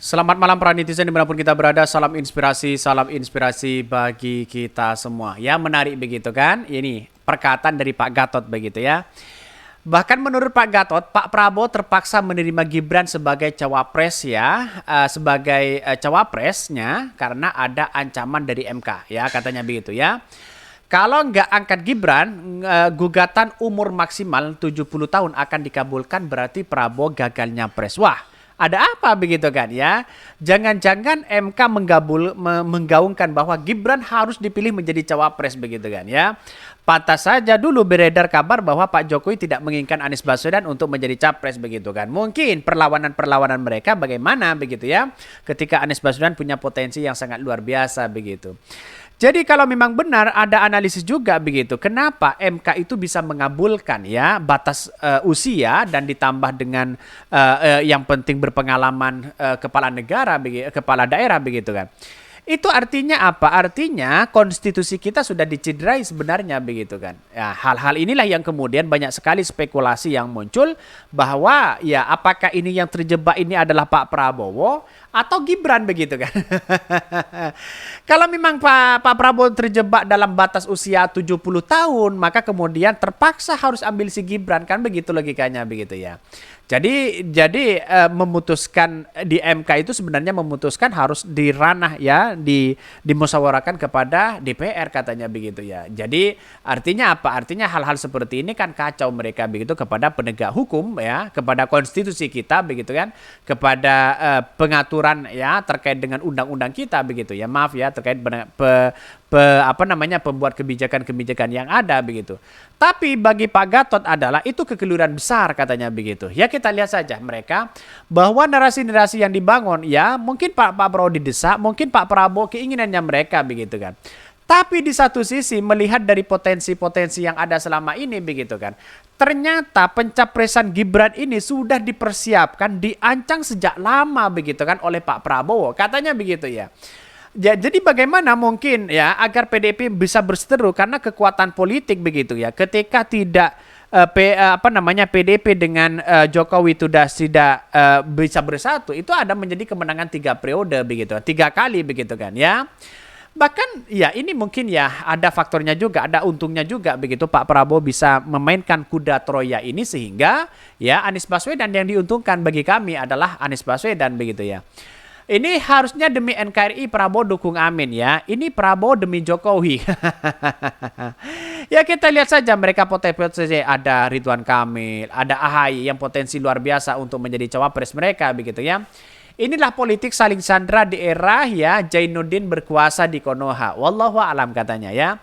Selamat malam para netizen dimanapun kita berada, salam inspirasi bagi kita semua. Ya menarik begitu kan, ini perkataan dari Pak Gatot begitu ya. Bahkan menurut Pak Gatot, Pak Prabowo terpaksa menerima Gibran sebagai cawapres ya, sebagai cawapresnya karena ada ancaman dari MK ya katanya begitu ya. Kalau nggak angkat Gibran, gugatan umur maksimal 70 tahun akan dikabulkan berarti Prabowo gagal nyapres. Wah, ada apa begitu kan ya? Jangan-jangan MK menggaungkan bahwa Gibran harus dipilih menjadi cawapres begitu kan ya? Pantas saja dulu beredar kabar bahwa Pak Jokowi tidak menginginkan Anies Baswedan untuk menjadi capres begitu kan. Mungkin perlawanan-perlawanan mereka bagaimana begitu ya? Ketika Anies Baswedan punya potensi yang sangat luar biasa begitu. Jadi kalau memang benar ada analisis juga begitu, kenapa MK itu bisa mengabulkan ya batas usia dan ditambah dengan yang penting berpengalaman kepala negara, kepala daerah begitu kan. Itu artinya apa? Artinya konstitusi kita sudah dicederai sebenarnya begitu kan. Ya, hal-hal inilah yang kemudian banyak sekali spekulasi yang muncul bahwa ya apakah ini yang terjebak ini adalah Pak Prabowo atau Gibran begitu kan. Kalau memang Pak Prabowo terjebak dalam batas usia 70 tahun, maka kemudian terpaksa harus ambil si Gibran kan begitu logikanya begitu ya. Jadi memutuskan di MK itu sebenarnya memutuskan harus di ranah ya dimusyawarahkan kepada DPR katanya begitu ya. Jadi artinya apa? Artinya hal-hal seperti ini kan kacau mereka begitu kepada penegak hukum ya, kepada konstitusi kita begitu kan, kepada pengaturan ya terkait dengan undang-undang kita begitu ya. Maaf ya terkait pembuat kebijakan-kebijakan yang ada begitu. Tapi bagi Pak Gatot adalah itu kekeliruan besar katanya begitu. Ya kita lihat saja mereka bahwa narasi-narasi yang dibangun ya mungkin Pak Prabowo didesak, mungkin Pak Prabowo keinginannya mereka begitu kan. Tapi di satu sisi melihat dari potensi-potensi yang ada selama ini begitu kan. Ternyata pencapresan Gibran ini sudah dipersiapkan, diancang sejak lama begitu kan oleh Pak Prabowo. Katanya begitu ya. Ya, jadi bagaimana mungkin ya agar PDIP bisa berseteru karena kekuatan politik begitu ya. Ketika tidak PDIP dengan Jokowi sudah tidak bisa bersatu, itu ada menjadi kemenangan 3 periode begitu, 3 kali begitu kan ya. Bahkan ya ini mungkin ya ada faktornya juga, ada untungnya juga begitu Pak Prabowo bisa memainkan kuda Troya ini sehingga ya Anies Baswedan yang diuntungkan bagi kami adalah Anies Baswedan begitu ya. Ini harusnya demi NKRI Prabowo dukung Amin ya. Ini Prabowo demi Jokowi. Ya kita lihat saja mereka potensi ada Ridwan Kamil, ada AHY yang potensi luar biasa untuk menjadi cawapres mereka begitu ya. Inilah politik saling sandra di era ya Zainuddin berkuasa di Konoha. Wallahu alam katanya ya.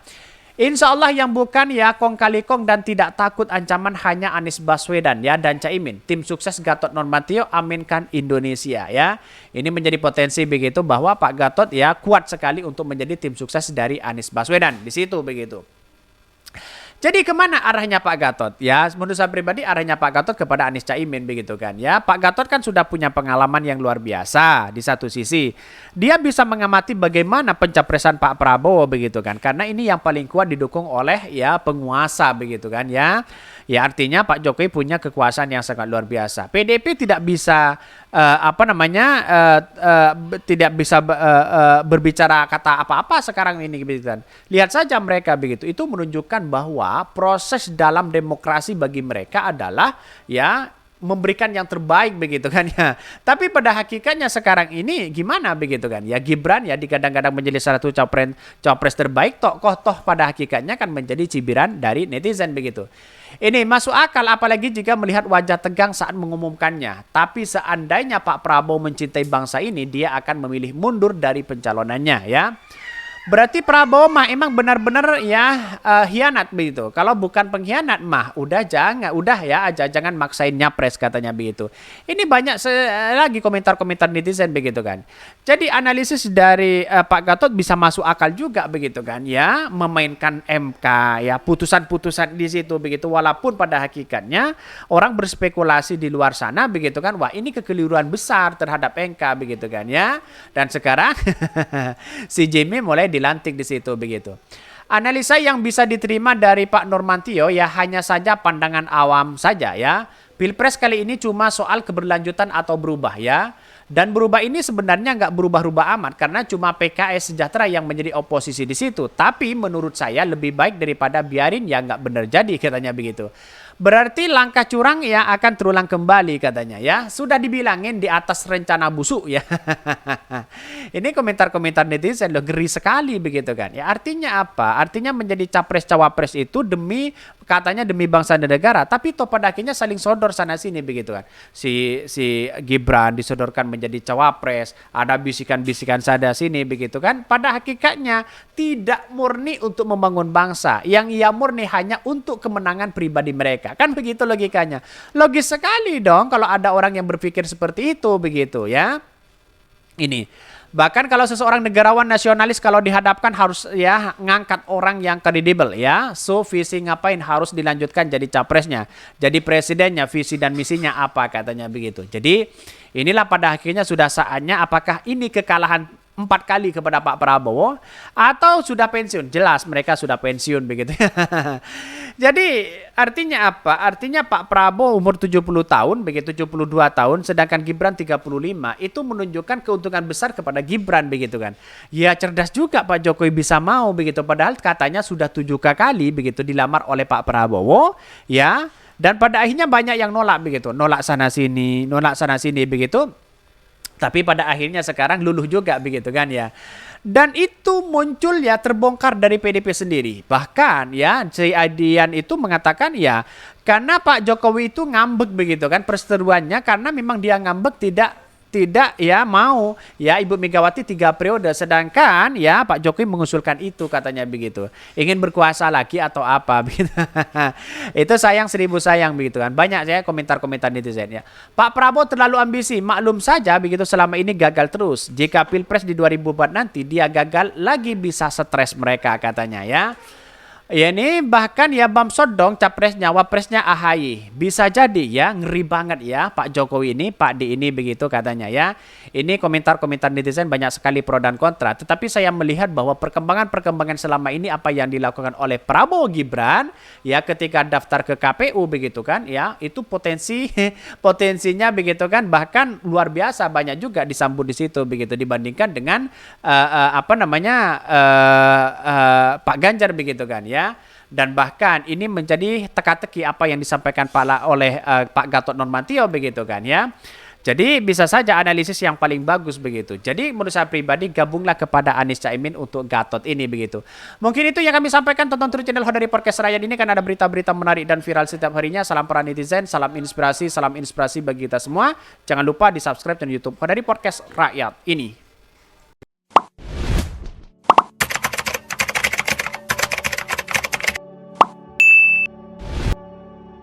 Insya Allah yang bukan ya kong kali kong dan tidak takut ancaman hanya Anies Baswedan ya dan Caimin. Tim sukses Gatot Nurmantio aminkan Indonesia ya. Ini menjadi potensi begitu bahwa Pak Gatot ya kuat sekali untuk menjadi tim sukses dari Anies Baswedan. Di situ begitu. Jadi kemana arahnya Pak Gatot? Ya menurut saya pribadi arahnya Pak Gatot kepada Anies Caimin begitu kan ya. Pak Gatot kan sudah punya pengalaman yang luar biasa di satu sisi. Dia bisa mengamati bagaimana pencapresan Pak Prabowo begitu kan. Karena ini yang paling kuat didukung oleh ya penguasa begitu kan ya. Ya artinya Pak Jokowi punya kekuasaan yang sangat luar biasa. PDIP tidak bisa tidak bisa berbicara kata apa-apa sekarang ini begitu kan. Lihat saja mereka begitu. Itu menunjukkan bahwa proses dalam demokrasi bagi mereka adalah ya memberikan yang terbaik begitu kan ya. Tapi pada hakikatnya sekarang ini gimana begitu kan ya, Gibran ya dikadang-kadang menjadi salah satu cawapres terbaik toh pada hakikatnya kan menjadi cibiran dari netizen begitu. Ini masuk akal apalagi jika melihat wajah tegang saat mengumumkannya. Tapi seandainya Pak Prabowo mencintai bangsa ini, dia akan memilih mundur dari pencalonannya ya. Berarti Prabowo mah emang benar-benar ya hianat begitu. Kalau bukan pengkhianat mah udah ya aja jangan maksain nyapres katanya begitu. Ini banyak lagi komentar-komentar netizen begitu kan. Jadi analisis dari Pak Gatot bisa masuk akal juga begitu kan ya, memainkan MK ya putusan-putusan di situ begitu walaupun pada hakikatnya orang berspekulasi di luar sana begitu kan, wah ini kekeliruan besar terhadap MK begitu kan ya. Dan sekarang si Jimmy mulai dilantik di situ begitu. Analisa yang bisa diterima dari Pak Nurmantio ya hanya saja pandangan awam saja ya. Pilpres kali ini cuma soal keberlanjutan atau berubah ya. Dan berubah ini sebenarnya nggak berubah-ubah amat karena cuma PKS Sejahtera yang menjadi oposisi di situ. Tapi menurut saya lebih baik daripada biarin ya nggak benar jadi katanya begitu. Berarti langkah curang ya akan terulang kembali katanya ya. Sudah dibilangin di atas rencana busuk ya. Ini komentar-komentar netizen loh, ngeri sekali begitu kan. Ya artinya apa? Artinya menjadi capres cawapres itu katanya demi bangsa dan negara, tapi toh pada akhirnya saling sodor sana sini begitu kan. Si Gibran disodorkan menjadi cawapres, ada bisikan-bisikan sana sini begitu kan. Pada hakikatnya tidak murni untuk membangun bangsa, yang ia murni hanya untuk kemenangan pribadi mereka. Kan begitu logikanya. Logis sekali dong kalau ada orang yang berpikir seperti itu begitu ya. Ini bahkan kalau seseorang negarawan nasionalis kalau dihadapkan harus ya ngangkat orang yang kredibel ya. So visi ngapain harus dilanjutkan jadi capresnya, jadi presidennya, visi dan misinya apa katanya begitu. Jadi inilah pada akhirnya sudah saatnya, apakah ini kekalahan 4 kali kepada Pak Prabowo atau sudah pensiun? Jelas mereka sudah pensiun begitu. Jadi artinya apa? Artinya Pak Prabowo umur 70 tahun begitu, 72 tahun, sedangkan Gibran 35. Itu menunjukkan keuntungan besar kepada Gibran begitu kan. Ya cerdas juga Pak Jokowi bisa mau begitu, padahal katanya sudah 7 kali begitu dilamar oleh Pak Prabowo ya. Dan pada akhirnya banyak yang nolak begitu, nolak sana sini begitu. Tapi pada akhirnya sekarang luluh juga begitu kan ya. Dan itu muncul ya, terbongkar dari PDP sendiri. Bahkan ya si Adian itu mengatakan ya karena Pak Jokowi itu ngambek begitu kan perseteruannya, karena memang dia ngambek tidak ya mau ya Ibu Megawati 3 periode, sedangkan ya Pak Jokowi mengusulkan itu katanya begitu, ingin berkuasa lagi atau apa begitu. Itu sayang 1000 sayang begitu kan. Banyak saya komentar-komentar netizen ya. Pak Prabowo terlalu ambisi, maklum saja begitu selama ini gagal terus. Jika Pilpres di 2004 nanti dia gagal lagi bisa stres mereka katanya ya. Ya ini bahkan ya Bamsud dong capresnya, wapresnya AHY. Bisa jadi ya, ngeri banget ya Pak Jokowi ini, Pak D ini begitu katanya ya. Ini komentar-komentar netizen banyak sekali pro dan kontra. Tetapi saya melihat bahwa perkembangan selama ini apa yang dilakukan oleh Prabowo Gibran ya ketika daftar ke KPU begitu kan ya, itu potensinya begitu kan, bahkan luar biasa banyak juga disambut di situ begitu dibandingkan dengan Pak Ganjar begitu kan ya. Dan bahkan ini menjadi teka-teki apa yang disampaikan oleh Pak Gatot Nurmantio begitu kan ya. Jadi bisa saja analisis yang paling bagus begitu. Jadi menurut saya pribadi gabunglah kepada Anies Caimin untuk Gatot ini begitu. Mungkin itu yang kami sampaikan. Tonton terus channel Hodari Podcast Rakyat ini kan ada berita-berita menarik dan viral setiap harinya. Salam para netizen, salam inspirasi bagi kita semua. Jangan lupa di subscribe channel YouTube Hodari Podcast Rakyat ini.